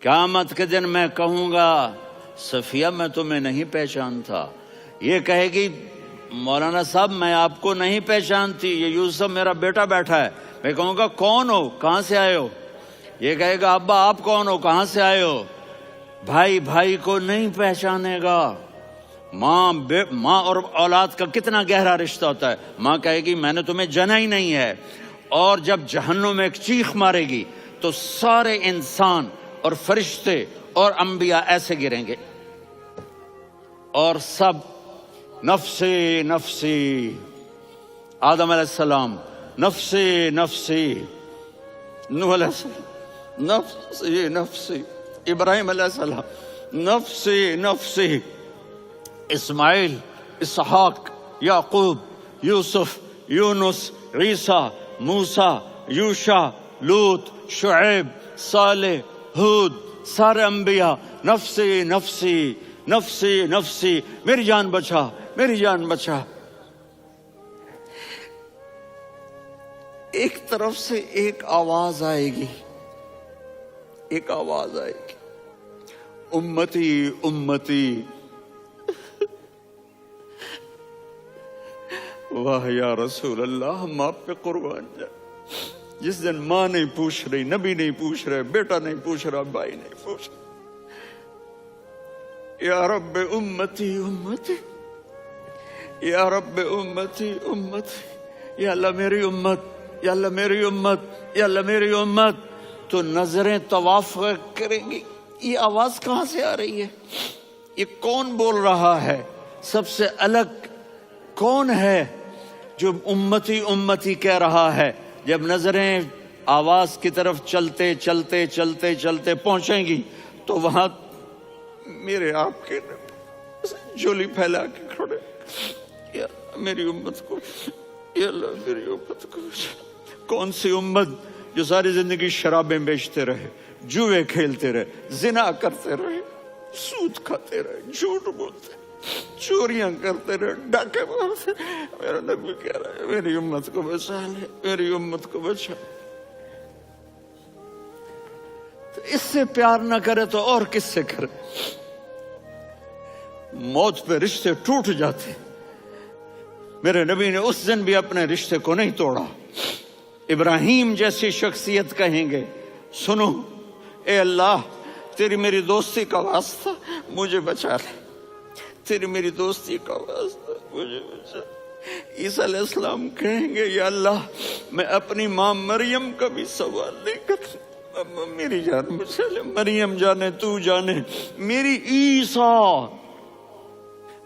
قیامت کے دن میں کہوں گا صفیہ میں تمہیں نہیں پہچانتا، یہ کہے گی مولانا صاحب میں آپ کو نہیں پہچانتی، یہ یوسف میرا بیٹا بیٹھا ہے۔ میں کہوں گا کون ہو، کہاں سے آئے ہو؟ یہ کہے گا ابا آپ کون ہو، کہاں سے آئے ہو؟ بھائی بھائی کو نہیں پہچانے گا۔ ماں اور اولاد کا کتنا گہرا رشتہ ہوتا ہے۔ ماں کہے گی میں نے تمہیں جنا ہی نہیں ہے، اور جب جہنم میں ایک چیخ مارے گی تو سارے انسان اور فرشتے اور انبیاء ایسے گریں گے، اور سب نفسی نفسی، آدم علیہ السلام نفسی نفسی، نوح علیہ السلام نفسی نفسی، ابراہیم علیہ السلام نفسی نفسی، اسماعیل، اسحاق، یعقوب، یوسف، یونس، عیسیٰ، موسیٰ، یوشع، لوط، شعیب، صالح، ہود، سارے انبیاء نفسی نفسی نفسی نفسی، میری جان بچا میری جان بچا۔ ایک طرف سے ایک آواز آئے گی، ایک آواز آئے گی، امتی امتی۔ واہ یا رسول اللہ، ہم آپ پہ قربان جائیں۔ جس دن ماں نہیں پوچھ رہی، نبی نہیں پوچھ رہے، بیٹا نہیں پوچھ رہا، بھائی نہیں پوچھ رہا، یا رب امتی امتی، یا رب امتی امتی، یا اللہ میری امت، یا اللہ میری امت، یا اللہ میری امت۔ تو نظریں طواف کریں گی، یہ آواز کہاں سے آ رہی ہے؟ یہ کون بول رہا ہے؟ سب سے الگ کون ہے جو امتی امتی کہہ رہا ہے؟ جب نظریں آواز کی طرف چلتے چلتے چلتے چلتے پہنچیں گی تو وہاں میرے آپ کے جھولی پھیلا کے کھڑے، یا اللہ میری امت کو، یا اللہ میری امت کو۔ کون سی امت جو ساری زندگی شرابیں بیچتے رہے، جوئے کھیلتے رہے، زنا کرتے رہے، سود کھاتے رہے، جھوٹ بولتے رہے، چوریاں کرتے رہے، ڈاکے مارتے رہے۔ میرا نبی کہہ رہا ہے میری امت کو بچا لے، میری امت کو بچا۔ تو اس سے پیار نہ کرے تو اور کس سے کرے؟ موت پہ رشتے ٹوٹ جاتے، میرے نبی نے اس دن بھی اپنے رشتے کو نہیں توڑا۔ ابراہیم جیسی شخصیت کہیں گے سنو اے اللہ تیری میری دوستی کا واسطہ مجھے بچا لے، تیری میری دوستی کا واسطہ مجھے بچا۔ عیسیٰ علیہ السلام کہیں گے یا اللہ میں اپنی ماں مریم کا بھی سوال نہیں کرتا، میری جان بچا لے، مریم جانے تو جانے میری عیسیٰ۔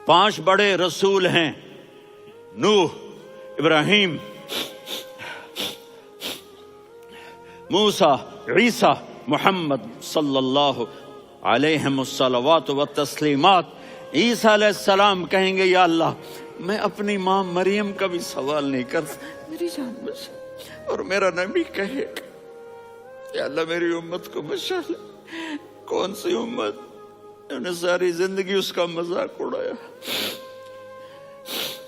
5 بڑے رسول ہیں، نوح، ابراہیم، موسیٰ، عیسیٰ، محمد صلی اللہ علیہ الصلوات والتسلیمات۔ عیسیٰ علیہ السلام کہیں گے یا اللہ میں اپنی ماں مریم کا بھی سوال نہیں کرتا، میری جان بچا۔ اور میرا نبی کہے یا اللہ میری امت کو بچا لے۔ کون سی امت؟ انہوں نے ساری زندگی اس کا مذاق اڑایا۔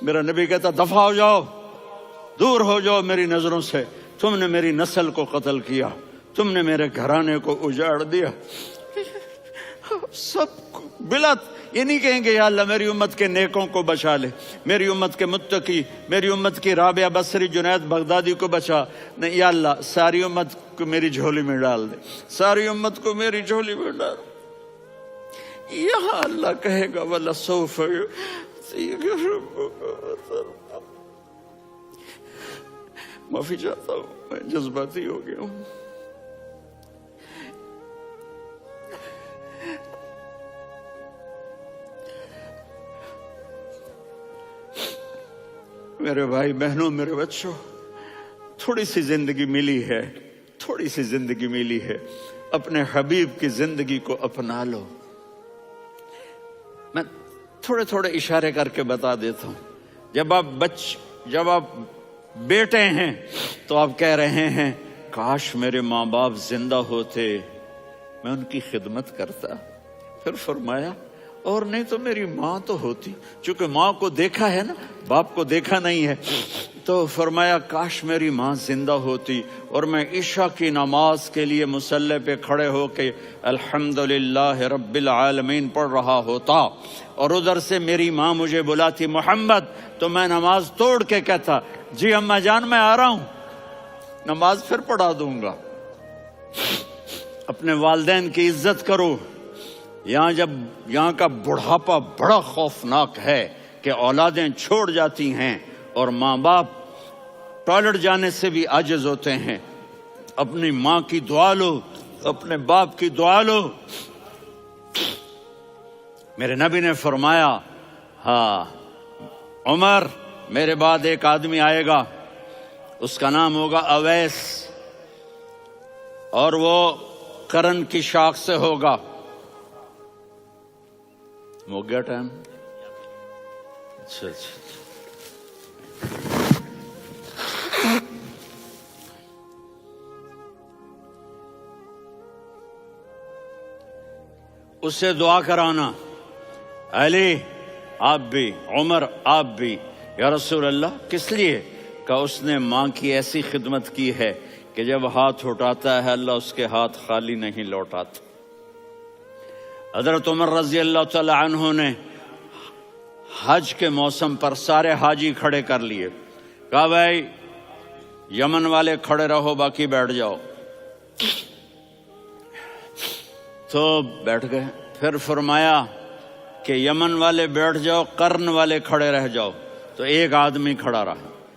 میرا نبی کہتا دفع ہو جاؤ، دور ہو جاؤ میری نظروں سے، تم نے میری نسل کو قتل کیا، تم نے میرے گھرانے کو اجاڑ دیا۔ سب بلا یہ نہیں کہیں گے یا اللہ میری امت کے نیکوں کو بچا لے، میری امت کے متقی، میری امت کی رابعہ بصری، جنید بغدادی کو بچا، نہیں یا اللہ ساری امت کو میری جھولی میں ڈال دے، ساری امت کو میری جھولی میں ڈال۔ یہاں اللہ کہے گا وَلَسَوْفَ يُعْطِيكَ رَبُّكَ۔ معافی چاہتا ہوں میں جذباتی ہو گیا ہوں۔ میرے بھائی بہنوں، میرے بچوں، تھوڑی سی زندگی ملی ہے، تھوڑی سی زندگی ملی ہے، اپنے حبیب کی زندگی کو اپنا لو۔ میں تھوڑے تھوڑے اشارے کر کے بتا دیتا ہوں۔ جب آپ بیٹے ہیں تو آپ کہہ رہے ہیں کاش میرے ماں باپ زندہ ہوتے، میں ان کی خدمت کرتا۔ پھر فرمایا اور نہیں تو میری ماں تو ہوتی، چونکہ ماں کو دیکھا ہے نا، باپ کو دیکھا نہیں ہے، تو فرمایا کاش میری ماں زندہ ہوتی اور میں عشاء کی نماز کے لیے مصلی پہ کھڑے ہو کے الحمدللہ رب العالمین پڑھ رہا ہوتا، اور ادھر سے میری ماں مجھے بلاتی محمد، تو میں نماز توڑ کے کہتا جی اماں جان میں آ رہا ہوں، نماز پھر پڑھا دوں گا۔ اپنے والدین کی عزت کرو۔ یہاں کا بڑھاپا بڑا خوفناک ہے کہ اولادیں چھوڑ جاتی ہیں اور ماں باپ ٹوائلٹ جانے سے بھی عاجز ہوتے ہیں۔ اپنی ماں کی دعا لو، اپنے باپ کی دعا لو۔ میرے نبی نے فرمایا ہاں عمر میرے بعد ایک آدمی آئے گا، اس کا نام ہوگا اویس، اور وہ قرن کی شاخ سے ہوگا۔ ہو گیا ٹائم؟ اچھا اس سے دعا کرانا، علی آپ بھی، عمر آپ بھی، یا رسول اللہ کس لیے؟ کہ اس نے ماں کی ایسی خدمت کی ہے کہ جب ہاتھ اٹھاتا ہے اللہ اس کے ہاتھ خالی نہیں لوٹاتا۔ حضرت عمر رضی اللہ تعالی عنہ نے حج کے موسم پر سارے حاجی کھڑے کر لیے، کہا بھائی یمن والے کھڑے رہو باقی بیٹھ جاؤ، تو بیٹھ گئے۔ پھر فرمایا کہ یمن والے بیٹھ جاؤ، قرن والے کھڑے رہ جاؤ، تو ایک آدمی کھڑا رہا۔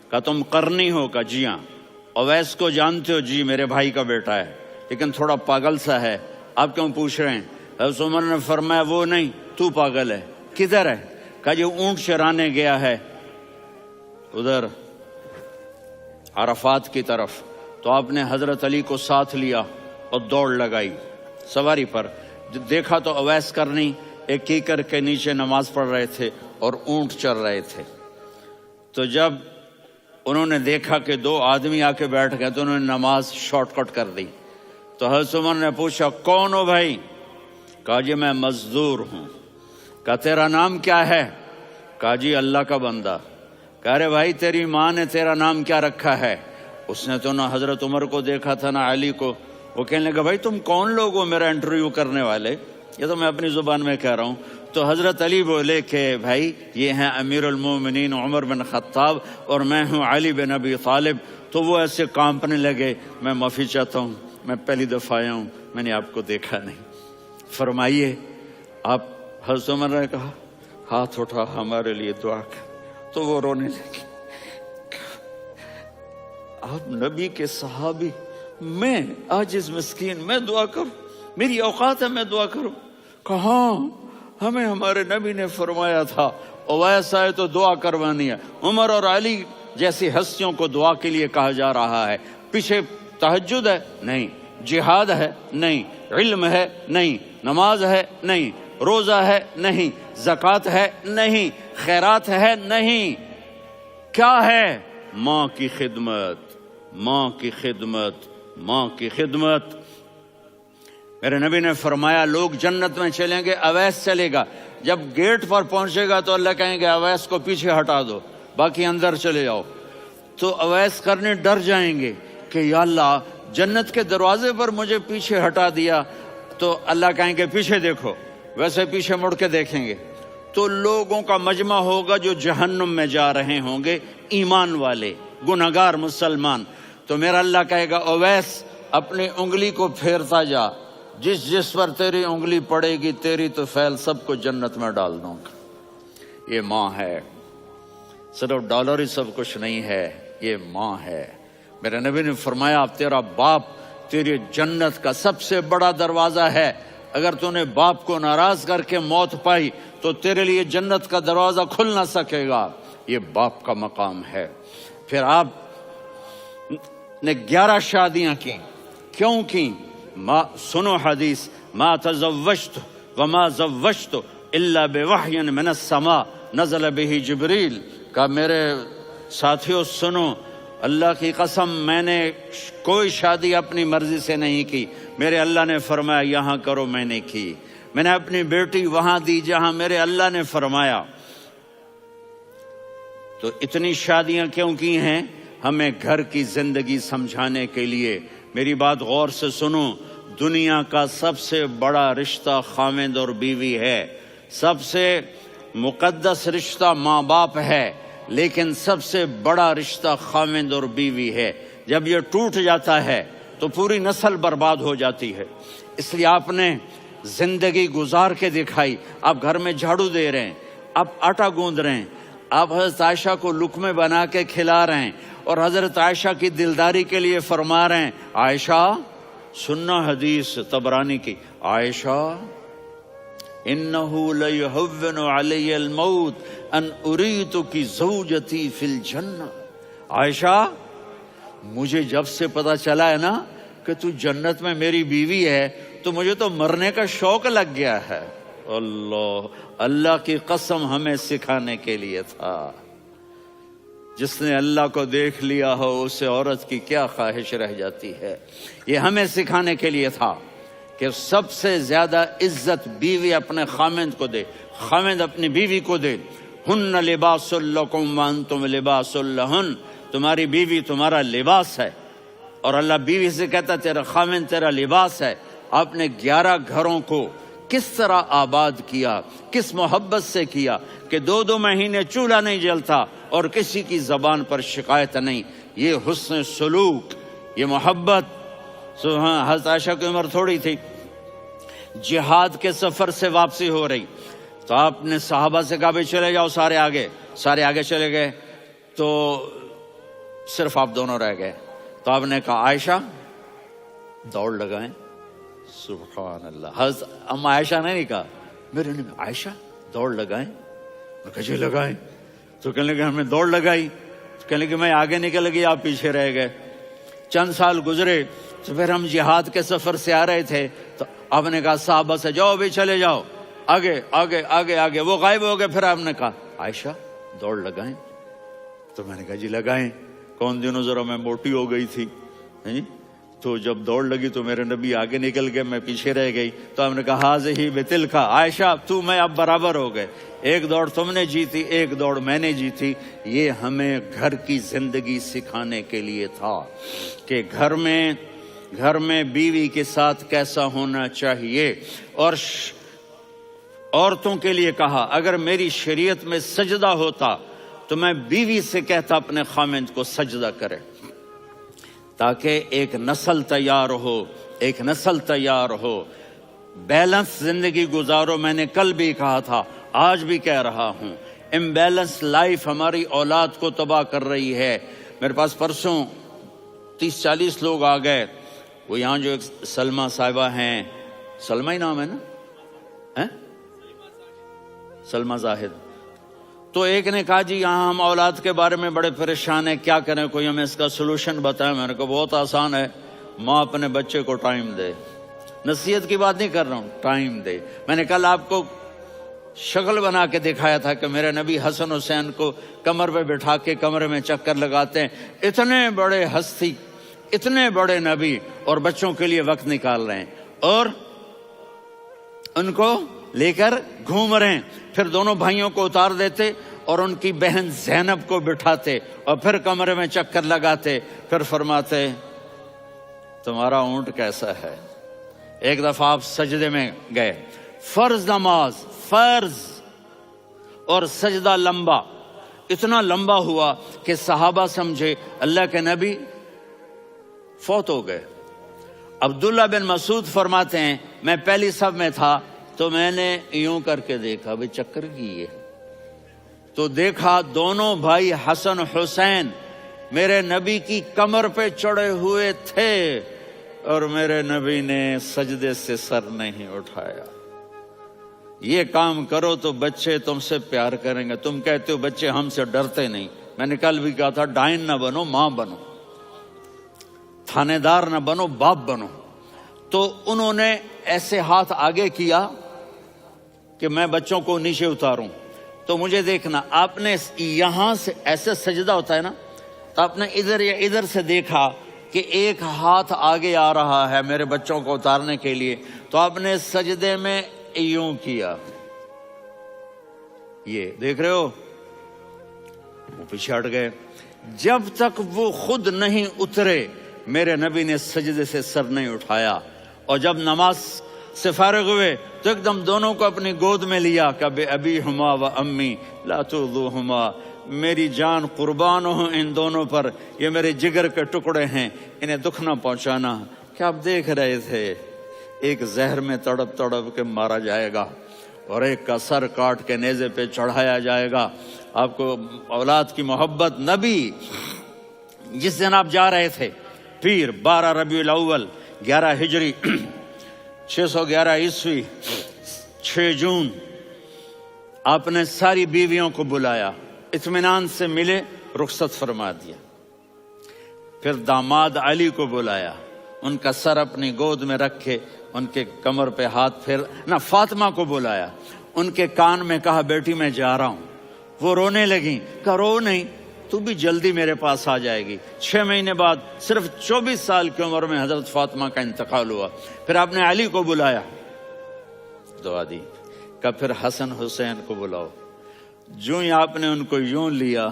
کہا تم قرنی ہو؟ کہا جی ہاں۔ اویس کو جانتے ہو؟ جی میرے بھائی کا بیٹا ہے لیکن تھوڑا پاگل سا ہے، آپ کیوں پوچھ رہے ہیں؟ حضرت عمر نے فرمایا وہ نہیں، تو پاگل ہے۔ کدھر ہے؟ کہا جو اونٹ چرانے گیا ہے ادھر عرفات کی طرف۔ تو آپ نے حضرت علی کو ساتھ لیا اور دوڑ لگائی سواری پر۔ دیکھا تو اویس کرنی ایک کیکر کے نیچے نماز پڑھ رہے تھے اور اونٹ چر رہے تھے۔ تو جب انہوں نے دیکھا کہ دو آدمی آ کے بیٹھ گئے تو انہوں نے نماز شارٹ کٹ کر دی۔ تو حضرت عمر نے پوچھا کون ہو بھائی؟ کہا جی میں مزدور ہوں۔ کہا تیرا نام کیا ہے؟ کہا جی اللہ کا بندہ۔ کہا رے بھائی تیری ماں نے تیرا نام کیا رکھا ہے؟ اس نے تو نہ حضرت عمر کو دیکھا تھا نہ علی کو۔ وہ کہنے لگا بھائی تم کون لوگ ہو میرا انٹرویو کرنے والے؟ یہ تو میں اپنی زبان میں کہہ رہا ہوں۔ تو حضرت علی بولے کہ بھائی یہ ہیں امیر المومنین عمر بن خطاب اور میں ہوں علی بن ابی طالب۔ تو وہ ایسے کانپنے لگے، میں معافی چاہتا ہوں، میں پہلی دفعہ آیا ہوں، میں نے آپ کو دیکھا نہیں، فرمائیے آپ۔ حضرت عمر نے کہا ہاتھ اٹھا ہمارے لیے دعا کر۔ تو وہ رونے لگے۔ آپ نبی کے صحابی، میں عاجز مسکین میں دعا کروں؟ میری اوقات ہے میں دعا کروں؟ کہاں ہمیں ہمارے نبی نے فرمایا تھا اویس آئے تو دعا کروانی ہے۔ عمر اور علی جیسی ہستیوں کو دعا کے لیے کہا جا رہا ہے۔ پیچھے تہجد ہے؟ نہیں۔ جہاد ہے؟ نہیں۔ علم ہے؟ نہیں۔ نماز ہے؟ نہیں۔ روزہ ہے؟ نہیں۔ زکوٰۃ ہے؟ نہیں۔ خیرات ہے؟ نہیں۔ کیا ہے؟ ماں کی خدمت، ماں کی خدمت، ماں کی خدمت۔ میرے نبی نے فرمایا لوگ جنت میں چلیں گے، اویس چلے گا، جب گیٹ پر پہنچے گا تو اللہ کہیں گے اویس کو پیچھے ہٹا دو، باقی اندر چلے جاؤ۔ تو اویس کرنے ڈر جائیں گے کہ یا اللہ جنت کے دروازے پر مجھے پیچھے ہٹا دیا، تو اللہ کہیں گے پیچھے دیکھو، ویسے پیچھے مڑ کے دیکھیں گے تو لوگوں کا مجمع ہوگا جو جہنم میں جا رہے ہوں گے، ایمان والے، گنہگار مسلمان۔ تو میرا اللہ کہے گا اویس اپنی انگلی کو پھیرتا جا، جس پر تیری انگلی پڑے گی تیری تو فیل سب کو جنت میں ڈال دوں گا۔ یہ ماں ہے، صرف ڈالر ہی سب کچھ نہیں ہے، یہ ماں ہے۔ میرے نبی نے فرمایا اب تیرا باپ تیری جنت کا سب سے بڑا دروازہ ہے، اگر تو نے باپ کو ناراض کر کے موت پائی تو تیرے لیے جنت کا دروازہ کھل نہ سکے گا۔ یہ باپ کا مقام ہے۔ پھر آپ نے 11 شادیاں کی، کیوں کی؟ سنو حدیث، ما تزوجت وما زوجت الا بوحی من السماء نزل به جبریل۔ کہ میرے ساتھیوں سنو، اللہ کی قسم میں نے کوئی شادی اپنی مرضی سے نہیں کی، میرے اللہ نے فرمایا یہاں کرو، میں نے کی۔ میں نے اپنی بیٹی وہاں دی جہاں میرے اللہ نے فرمایا۔ تو اتنی شادیاں کیوں کی ہیں؟ ہمیں گھر کی زندگی سمجھانے کے لیے۔ میری بات غور سے سنو، دنیا کا سب سے بڑا رشتہ خاوند اور بیوی ہے، سب سے مقدس رشتہ ماں باپ ہے، لیکن سب سے بڑا رشتہ خاوند اور بیوی ہے۔ جب یہ ٹوٹ جاتا ہے تو پوری نسل برباد ہو جاتی ہے۔ اس لیے آپ نے زندگی گزار کے دکھائی۔ آپ گھر میں جھاڑو دے رہے ہیں، آپ آٹا گوندھ رہے ہیں، آپ حضرت عائشہ کو لقمے بنا کے کھلا رہے ہیں، اور حضرت عائشہ کی دلداری کے لیے فرما رہے ہیں، عائشہ سننا حدیث طبرانی کی، عائشہ انہو لیہون علی الموت ان اریتک زوجتی فی الجنہ۔ عائشہ مجھے جب سے پتا چلا ہے نا کہ تو جنت میں میری بیوی ہے تو مجھے تو مرنے کا شوق لگ گیا ہے۔ اللہ کی قسم ہمیں سکھانے کے لیے تھا۔ جس نے اللہ کو دیکھ لیا ہو اسے عورت کی کیا خواہش رہ جاتی ہے۔ یہ ہمیں سکھانے کے لیے تھا کہ سب سے زیادہ عزت بیوی اپنے خاوند کو دے، خاوند اپنی بیوی کو دے۔ ہن لباس لکم وانتم لباس لہن، تمہاری بیوی تمہارا لباس ہے، اور اللہ بیوی سے کہتا تیرا خاوند تیرا لباس ہے۔ آپ نے 11 گھروں کو کس طرح آباد کیا، کس محبت سے کیا کہ 2 مہینے چولہا نہیں جلتا اور کسی کی زبان پر شکایت نہیں۔ یہ حسن سلوک، یہ محبت۔ حضرت عائشہ کی عمر تھوڑی تھی، جہاد کے سفر سے واپسی ہو رہی، تو آپ نے صحابہ سے کہا بھائی چلے جاؤ سارے آگے چلے گئے، تو صرف آپ دونوں رہ گئے۔ تو آپ نے کہا عائشہ دوڑ لگائیں۔ سبحان اللہ، حضرت اما عائشہ نے نہیں کہا، میرے نے عائشہ دوڑ لگائیں، میں کہا جی لگائیں۔ تو کہنے لگے ہم نے دوڑ لگائی، تو کہنے لگے میں آگے نکل گئی، آپ پیچھے رہ گئے۔ چند سال گزرے تو پھر ہم جہاد کے سفر سے آ رہے تھے، تو آپ نے کہا صحابہ سے جاؤ بھی چلے جاؤ آگے آگے آگے آگے، وہ غائب ہو گئے۔ پھر آپ نے کہا عائشہ دوڑ لگائیں، تو میں نے کہا جی لگائیں۔ کون دنوں ذرا میں موٹی ہو گئی تھی، تو جب دوڑ لگی تو میرے نبی آگے نکل گئے، میں پیچھے رہ گئی۔ تو ہم نے کہا ہاذہ بتلک، عائشہ تو میں اب برابر ہو گئے، ایک دوڑ تم نے جیتی، ایک دوڑ میں نے جیتی۔ یہ ہمیں گھر کی زندگی سکھانے کے لیے تھا کہ گھر میں بیوی کے ساتھ کیسا ہونا چاہیے۔ اور عورتوں کے لیے کہا اگر میری شریعت میں سجدہ ہوتا تو میں بیوی سے کہتا اپنے خاوند کو سجدہ کرے، تاکہ ایک نسل تیار ہو، بیلنس زندگی گزارو۔ میں نے کل بھی کہا تھا، آج بھی کہہ رہا ہوں، امبیلنس لائف ہماری اولاد کو تباہ کر رہی ہے۔ میرے پاس پرسوں 30-40 لوگ آ گئے، وہ یہاں جو ایک سلمہ صاحبہ ہیں، سلمہ ہی نام ہے نا، سلمہ زاہد، تو ایک نے کہا جی یہاں ہم اولاد کے بارے میں بڑے پریشان ہیں، کیا کریں، کوئی ہمیں اس کا سلوشن بتائیں۔ میں نے کہا بہت آسان ہے، ماں اپنے بچے کو ٹائم دے، نصیحت کی بات نہیں کر رہا ہوں، ٹائم دے۔ میں نے کل آپ کو شکل بنا کے دکھایا تھا کہ میرے نبی حسن حسین کو کمر پہ بٹھا کے کمرے میں چکر لگاتے ہیں، اتنے بڑے ہستی، اتنے بڑے نبی، اور بچوں کے لیے وقت نکال رہے ہیں اور ان کو لے کر گھوم رہے ہیں۔ پھر دونوں بھائیوں کو اتار دیتے اور ان کی بہن زینب کو بٹھاتے اور پھر کمرے میں چکر لگاتے، پھر فرماتے تمہارا اونٹ کیسا ہے۔ ایک دفعہ آپ سجدے میں گئے، فرض نماز، فرض، اور سجدہ لمبا، اتنا لمبا ہوا کہ صحابہ سمجھے اللہ کے نبی فوت ہو گئے۔ عبداللہ بن مسعود فرماتے ہیں میں پہلی صف میں تھا تو میں نے یوں کر کے دیکھا بھئی چکر کی ہے، تو دیکھا دونوں بھائی حسن حسین میرے نبی کی کمر پہ چڑھے ہوئے تھے اور میرے نبی نے سجدے سے سر نہیں اٹھایا۔ یہ کام کرو تو بچے تم سے پیار کریں گے۔ تم کہتے ہو بچے ہم سے ڈرتے نہیں، میں نے کل بھی کہا تھا ڈائن نہ بنو، ماں بنو، تھانے دار نہ بنو، باپ بنو۔ تو انہوں نے ایسے ہاتھ آگے کیا کہ میں بچوں کو نیچے اتاروں، تو مجھے دیکھنا، آپ نے یہاں سے ایسے سجدہ ہوتا ہے نا، تو آپ نے ادھر یا ادھر سے دیکھا کہ ایک ہاتھ آگے آ رہا ہے میرے بچوں کو اتارنے کے لیے، تو آپ نے سجدے میں یوں کیا. یہ دیکھ رہے ہو, وہ پیچھے ہٹ گئے. جب تک وہ خود نہیں اترے میرے نبی نے سجدے سے سر نہیں اٹھایا. اور جب نماز سے فارغ ہوئے تو ایک دم دونوں کو اپنی گود میں لیا کہ بے ابی ہما و امی لا تؤذوہما, میری جان قربان ہو ان دونوں پر, یہ میرے جگر کے ٹکڑے ہیں, انہیں دکھ نہ پہنچانا. کیا آپ دیکھ رہے تھے, ایک زہر میں تڑپ تڑپ کے مارا جائے گا اور ایک کا سر کاٹ کے نیزے پہ چڑھایا جائے گا. آپ کو اولاد کی محبت. نبی جس دن آپ جا رہے تھے پیر 12 ربیع الاول 11 ہجری 611 عیسوی 6 جون, آپ نے ساری بیویوں کو بلایا, اطمینان سے ملے, رخصت فرما دیا. پھر داماد علی کو بلایا, ان کا سر اپنی گود میں رکھے, ان کے کمر پہ ہاتھ پھیر نہ. فاطمہ کو بلایا, ان کے کان میں کہا بیٹی میں جا رہا ہوں. وہ رونے لگیں, کہا رو نہیں, تو بھی جلدی میرے پاس آ جائے گی. 6 مہینے بعد صرف 24 سال کی عمر میں حضرت فاطمہ کا انتقال ہوا. پھر آپ نے علی کو بلایا, دعا دی, کہ پھر حسن حسین کو بلاؤ. جو ہی آپ نے ان کو یوں لیا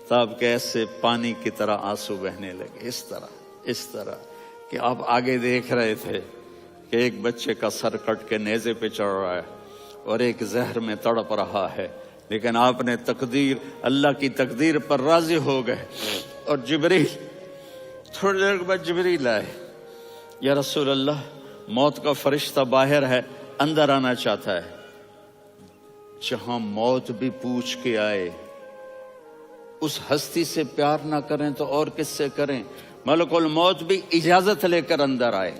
تو آپ کے ایسے پانی کی طرح آنسو بہنے لگے. اس طرح کہ آپ آگے دیکھ رہے تھے کہ ایک بچے کا سر کٹ کے نیزے پہ چڑھ رہا ہے اور ایک زہر میں تڑپ رہا ہے, لیکن آپ نے تقدیر, اللہ کی تقدیر پر راضی ہو گئے. اور جبریل, تھوڑی دیر کے بعد جبریل آئے, یا رسول اللہ موت کا فرشتہ باہر ہے, اندر آنا چاہتا ہے. جہاں موت بھی پوچھ کے آئے, اس ہستی سے پیار نہ کریں تو اور کس سے کریں. ملک الموت بھی اجازت لے کر اندر آئے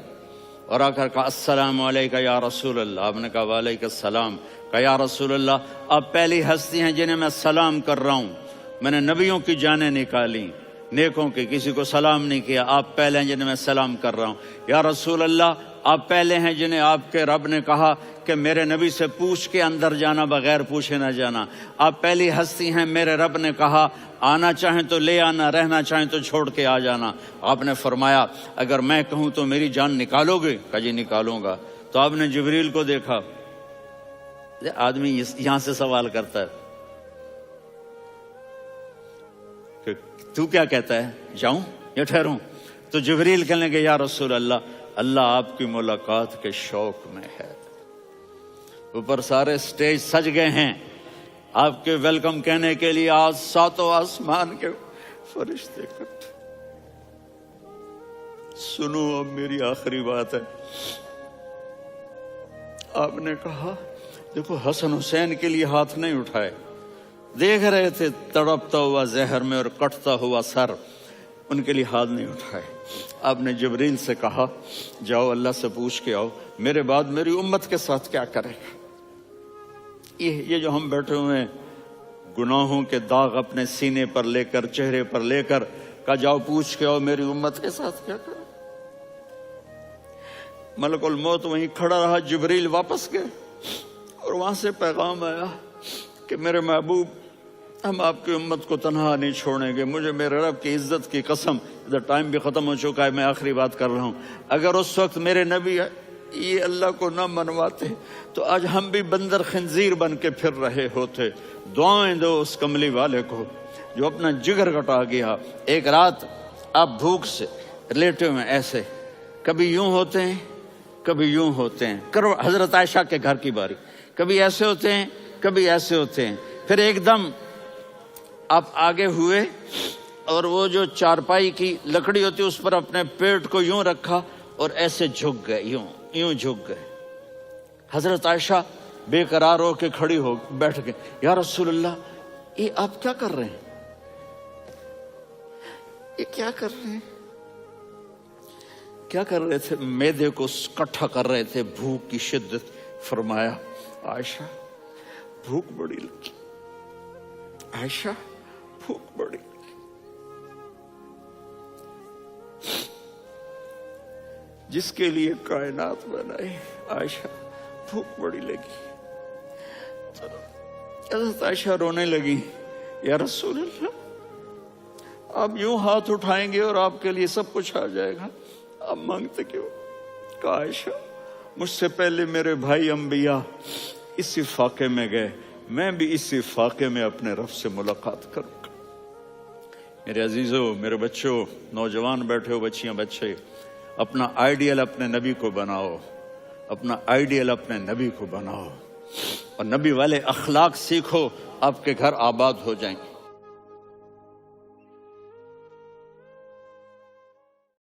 اور آ کر کہا السلام علیکہ یا رسول اللہ. آپ نے کہا وعلیکم السلام. کہا یا رسول اللہ آپ پہلی ہستی ہیں جنہیں میں سلام کر رہا ہوں. میں نے نبیوں کی جانیں نکالی, نیکوں کی, کسی کو سلام نہیں کیا. آپ پہلے ہیں جنہیں میں سلام کر رہا ہوں. یا رسول اللہ آپ پہلے ہیں جنہیں آپ کے رب نے کہا کہ میرے نبی سے پوچھ کے اندر جانا, بغیر پوچھے نہ جانا. آپ پہلی ہستی ہیں, میرے رب نے کہا آنا چاہیں تو لے آنا, رہنا چاہیں تو چھوڑ کے آ جانا. آپ نے فرمایا اگر میں کہوں تو میری جان نکالو گے؟ کہا جی نکالوں گا. تو آپ نے جبریل کو دیکھا, آدمی یہاں سے سوال کرتا ہے کہ تو کیا کہتا ہے, جاؤں یا ٹھہروں؟ تو جبریل کہنے لگے یا رسول اللہ, اللہ آپ کی ملاقات کے شوق میں ہے. اوپر سارے سٹیج سج گئے ہیں آپ کے ویلکم کہنے کے لیے. آج 7 آسمان کے فرشتے اکٹھے. سنو اب میری آخری بات ہے. آپ نے کہا دیکھو حسن حسین کے لیے ہاتھ نہیں اٹھائے, دیکھ رہے تھے تڑپتا ہوا زہر میں اور کٹتا ہوا سر, ان کے لیے ہاتھ نہیں اٹھائے. آپ نے جبریل سے کہا جاؤ اللہ سے پوچھ کے آؤ میرے بعد میری امت کے ساتھ کیا کرے گا. یہ جو ہم بیٹھے ہوئے ہیں گناہوں کے داغ اپنے سینے پر لے کر, چہرے پر لے کر, کہا جاؤ پوچھ کے آؤ میری امت کے ساتھ کیا کرے. ملک الموت وہیں کھڑا رہا. جبریل واپس گئے اور وہاں سے پیغام آیا کہ میرے محبوب ہم آپ کی امت کو تنہا نہیں چھوڑیں گے. مجھے میرے رب کی عزت کی قسم, ادھر ٹائم بھی ختم ہو چکا ہے, میں آخری بات کر رہا ہوں, اگر اس وقت میرے نبی یہ اللہ کو نہ منواتے تو آج ہم بھی بندر خنزیر بن کے پھر رہے ہوتے. دعائیں دو اس کملی والے کو جو اپنا جگر کٹا گیا. ایک رات آپ بھوک سے لیٹے ہوئے ایسے, کبھی یوں ہوتے ہیں کبھی یوں ہوتے ہیں. کرو حضرت عائشہ کے گھر کی باری, کبھی ایسے ہوتے ہیں کبھی ایسے ہوتے ہیں. پھر ایک دم آپ آگے ہوئے اور وہ جو چارپائی کی لکڑی ہوتی اس پر اپنے پیٹ کو یوں رکھا اور ایسے جھک گئے, یوں جھک گئے. حضرت عائشہ بے قرار ہو کے کھڑی ہو بیٹھ گئے. یا رسول اللہ یہ آپ کیا کر رہے ہیں, یہ کیا کر رہے ہیں؟ کیا کر رہے تھے؟ معدے کو کٹھا کر رہے تھے, بھوک کی شدت. فرمایا عائشہ بھوک بڑی لگی, عائشہ بھوک بڑی لگی. جس کے لیے کائنات بنائی, عائشہ بھوک بڑی لگی. حضرت عائشہ رونے لگی. یا رسول اللہ آپ یوں ہاتھ اٹھائیں گے اور آپ کے لیے سب کچھ آ جائے گا, آپ مانگتے کیوں؟ کہا عائشہ مجھ سے پہلے میرے بھائی انبیاء اسی فاقے میں گئے، میں بھی اسی فاقے میں اپنے رب سے ملاقات کروں گا۔ میرے عزیزوں، میرے بچوں، نوجوان بیٹھے ہو، بچیاں بچے، اپنا آئیڈیل اپنے نبی کو بناؤ، اپنا آئیڈیل اپنے نبی کو بناؤ، اور نبی والے اخلاق سیکھو، آپ کے گھر آباد ہو جائیں۔